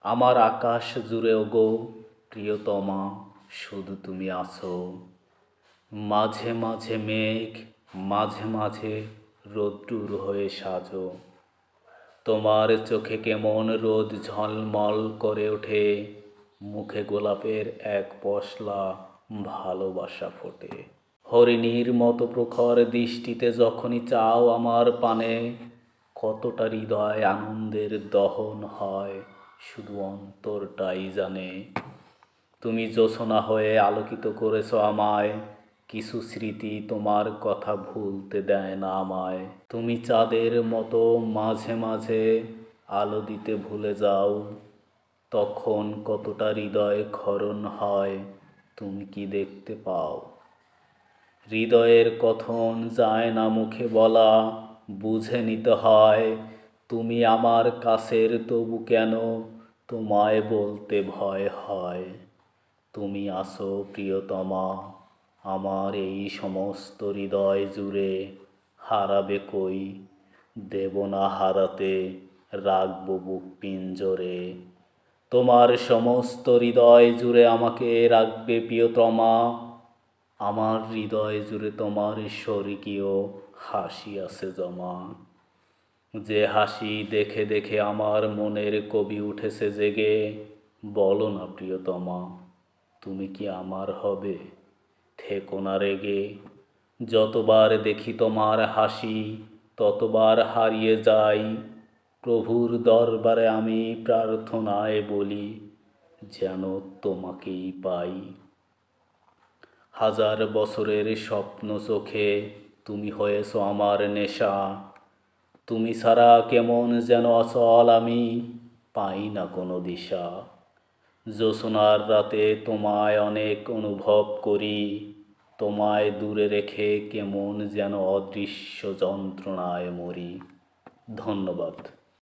আমার আকাশ জুড়ে ওগো প্রিয়তমা, শুধু তুমি আছো। মাঝে মাঝে মেঘ, মাঝে মাঝে রোদ্দুর হয়ে সাজো। তোমার চোখে কেমন রোদ ঝলমল করে ওঠে, মুখে গোলাপের এক পশলা ভালোবাসা ফোটে। হরিণীর মতো প্রখর দৃষ্টিতে যখনই চাও আমার পানে, কতটা হৃদয় আনন্দের দহন হয় শুধু অন্তরটাই জানে। তুমি জ্যোৎস্না হয়ে আলোকিত করেছ আমায়, কিছু স্মৃতি তোমার কথা ভুলতে দেয় না আমায়। তুমি চাঁদের মতো মাঝে মাঝে আলো দিতে ভুলে যাও, তখন কতটা হৃদয় ক্ষরণ হয়, তুমি কি দেখতে পাও? হৃদয়ের কথন যায় না মুখে বলা, বুঝে নিতে হয়। তুমি আমার কাছের তবু কেন তোমায় বলতে ভয় হয়? তুমি আছো প্রিয়তমা আমার এই সমস্ত হৃদয় জুড়ে, হারাবে কই, দেব না হারাতে, রাখবো বুক পিঞ্জরে। তোমার সমস্ত হৃদয় জুড়ে আমাকে রাখবে প্রিয়তমা, আমার হৃদয় জুড়ে তোমার স্বর্গীয় হাসি আছে জমা। যে হাসি দেখে দেখে আমার মনের কবি উঠেছে জেগে, বলো না প্রিয়তমা তুমি কি আমার হবে, থেকো না রেগে। যতবার দেখি তোমার হাসি ততবার হারিয়ে যাই, প্রভুর দরবারে আমি প্রার্থনায় বলি যেন তোমাকেই পাই। হাজার বছরের স্বপ্ন চোখে তুমি হয়েছ আমার নেশা, তুমি ছাড়া কেমন যেন অচল আমি, পাই না কোনো দিশা। জ্যোৎস্নার রাতে তোমায় অনেক অনুভব করি, তোমায় দূরে রেখে কেমন যেন অদৃশ্য যন্ত্রণায় মরি। ধন্যবাদ।